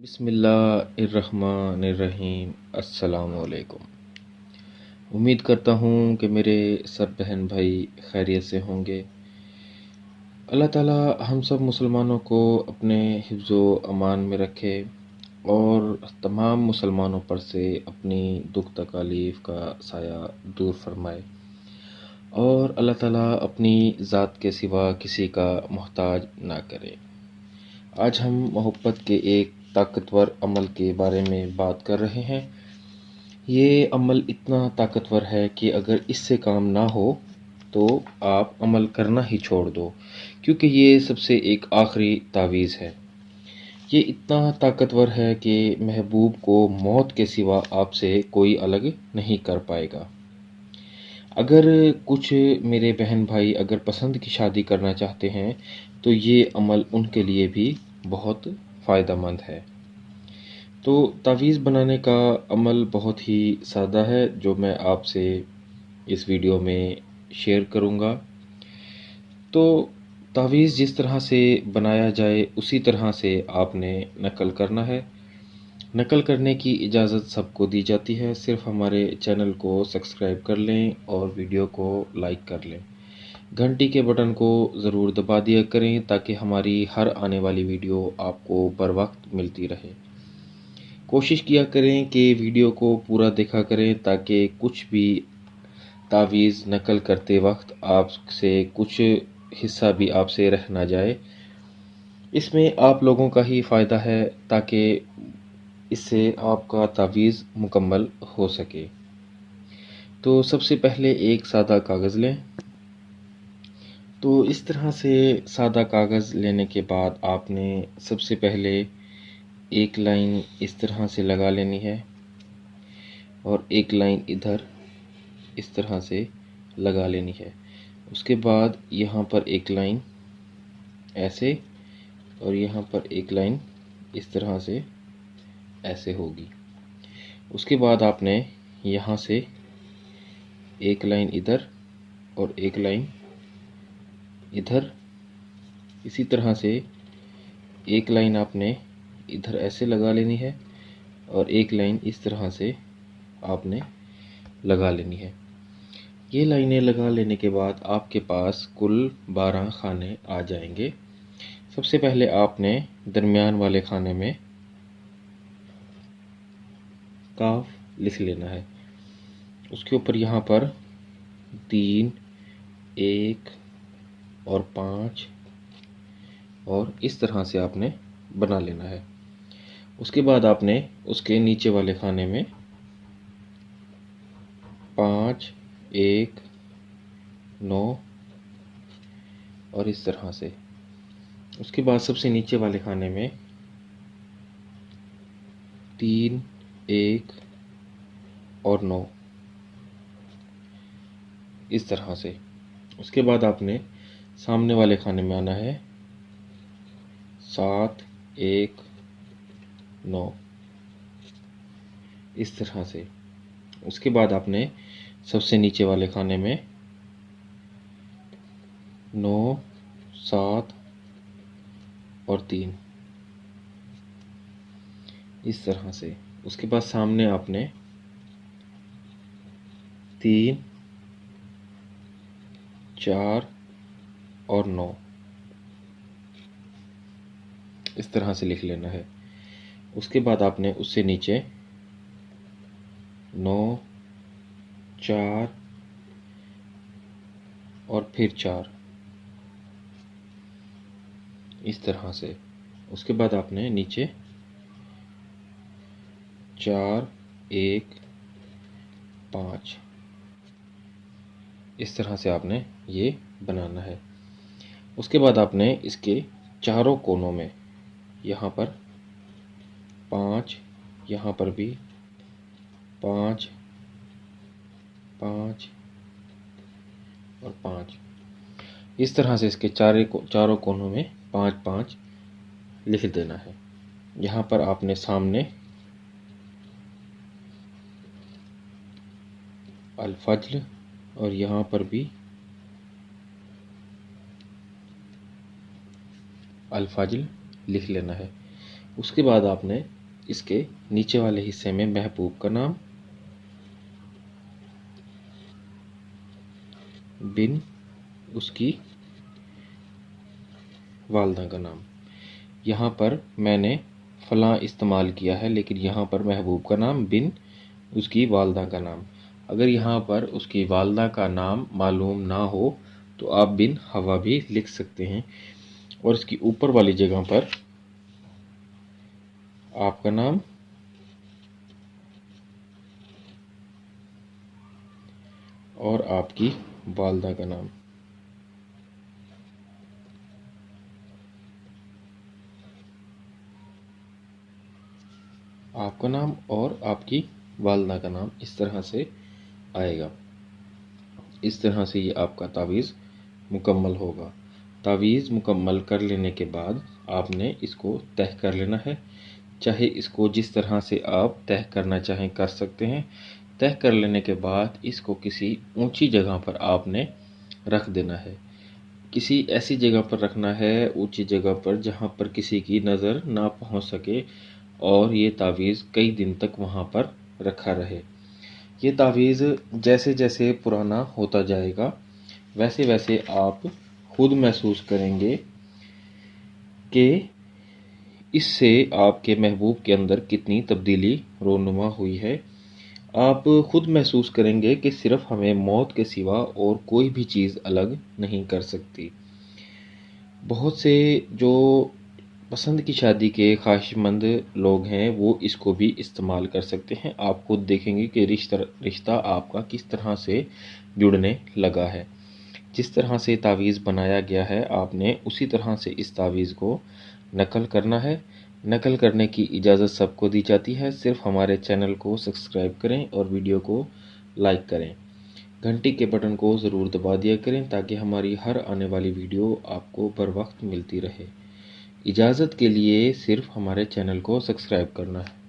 बिस्मिल्लाहिर्रहमानिर्रहीम। अस्सलामुअलैकुम। उम्मीद करता हूँ कि मेरे सब बहन भाई खैरियत से होंगे। अल्लाह ताला हम सब मुसलमानों को अपने हिफ्ज़ो अमान में रखे और तमाम मुसलमानों पर से अपनी दुख तकालीफ़ का साया दूर फरमाए और अल्लाह ताला अपनी ज़ात के सिवा किसी का मोहताज ना करे। आज हम मोहब्बत के एक ताकतवर अमल के बारे में बात कर रहे हैं। ये अमल इतना ताकतवर है कि अगर इससे काम ना हो तो आप अमल करना ही छोड़ दो, क्योंकि ये सबसे एक आखिरी तावीज़ है। ये इतना ताकतवर है कि महबूब को मौत के सिवा आपसे कोई अलग नहीं कर पाएगा। अगर कुछ मेरे बहन भाई अगर पसंद की शादी करना चाहते हैं तो ये अमल उनके लिए भी बहुत फ़ायदेमंद है। तो तावीज़ बनाने का अमल बहुत ही सादा है जो मैं आपसे इस वीडियो में शेयर करूँगा। तो तावीज़ जिस तरह से बनाया जाए उसी तरह से आपने नकल करना है। नकल करने की इजाज़त सबको दी जाती है, सिर्फ़ हमारे चैनल को सब्सक्राइब कर लें और वीडियो को लाइक कर लें। घंटी के बटन को ज़रूर दबा दिया करें ताकि हमारी हर आने वाली वीडियो आपको बर वक्त मिलती रहे। कोशिश किया करें कि वीडियो को पूरा देखा करें ताकि कुछ भी तावीज़ नकल करते वक्त आपसे कुछ हिस्सा भी आपसे रह ना जाए। इसमें आप लोगों का ही फ़ायदा है ताकि इससे आपका तावीज़ मुकम्मल हो सके। तो सबसे पहले एक सादा कागज़ लें। तो इस तरह से सादा कागज़ लेने के बाद आपने सबसे पहले एक लाइन इस तरह से लगा लेनी है और एक लाइन इधर इस तरह से लगा लेनी है। उसके बाद यहाँ पर एक लाइन ऐसे और यहाँ पर एक लाइन इस तरह से ऐसे होगी। उसके बाद आपने यहाँ से एक लाइन इधर और एक लाइन इधर, इसी तरह से एक लाइन आपने इधर ऐसे लगा लेनी है और एक लाइन इस तरह से आपने लगा लेनी है। ये लाइनें लगा लेने के बाद आपके पास कुल 12 खाने आ जाएंगे। सबसे पहले आपने दरमियान वाले खाने में काफ लिख लेना है। उसके ऊपर यहाँ पर 3, 1 और 5 और इस तरह से आपने बना लेना है। उसके बाद आपने उसके नीचे वाले खाने में 5, 1, 9 और इस तरह से। उसके बाद सबसे नीचे वाले खाने में 3, 1 और 9 इस तरह से। उसके बाद आपने सामने वाले खाने में आना है 7, 1, 9 इस तरह से। उसके बाद आपने सबसे नीचे वाले खाने में 9, 7 और 3 इस तरह से। उसके बाद सामने आपने 3, 4 और 9 इस तरह से लिख लेना है। उसके बाद आपने उससे नीचे 9, 4 और फिर 4 इस तरह से। उसके बाद आपने नीचे 4, 1, 5 इस तरह से आपने ये बनाना है। उसके बाद आपने इसके चारों कोनों में यहाँ पर 5, यहाँ पर भी 5, 5 और 5 इस तरह से इसके चारों कोनों में 5 5 लिख देना है। यहाँ पर आपने सामने अल-फज्ल और यहाँ पर भी अल-फज्ल लिख लेना है। उसके बाद आपने इसके नीचे वाले हिस्से में महबूब का नाम, बिन उसकी वालदा का नाम। यहाँ पर मैंने फ़लाँ इस्तेमाल किया है, लेकिन यहाँ पर महबूब का नाम बिन उसकी वालदा का नाम। अगर यहाँ पर उसकी वालदा का नाम मालूम ना हो तो आप बिन हवा भी लिख सकते हैं, और इसकी ऊपर वाली जगह पर आपका नाम और आपकी वालदा का नाम। आपका नाम और आपकी वालदा का नाम इस तरह से आएगा। इस तरह से ये आपका तावीज़ मुकम्मल होगा। तावीज़ मुकम्मल कर लेने के बाद आपने इसको तह कर लेना है। चाहे इसको जिस तरह से आप तह करना चाहें कर सकते हैं। तह कर लेने के बाद इसको किसी ऊंची जगह पर आपने रख देना है। किसी ऐसी जगह पर रखना है, ऊंची जगह पर, जहां पर किसी की नज़र ना पहुंच सके और ये तावीज़ कई दिन तक वहां पर रखा रहे। ये तावीज़ जैसे जैसे पुराना होता जाएगा वैसे वैसे आप खुद महसूस करेंगे कि इससे आपके महबूब के अंदर कितनी तब्दीली रोनुमा हुई है। आप खुद महसूस करेंगे कि सिर्फ हमें मौत के सिवा और कोई भी चीज़ अलग नहीं कर सकती। बहुत से जो पसंद की शादी के ख्वाहिशमंद लोग हैं वो इसको भी इस्तेमाल कर सकते हैं। आप खुद देखेंगे कि रिश्ता आपका किस तरह से जुड़ने लगा है। जिस तरह से तावीज़ बनाया गया है आपने उसी तरह से इस तावीज़ को नकल करना है। नकल करने की इजाज़त सबको दी जाती है। सिर्फ हमारे चैनल को सब्सक्राइब करें और वीडियो को लाइक करें। घंटी के बटन को ज़रूर दबा दिया करें ताकि हमारी हर आने वाली वीडियो आपको बर वक्त मिलती रहे। इजाज़त के लिए सिर्फ हमारे चैनल को सब्सक्राइब करना है।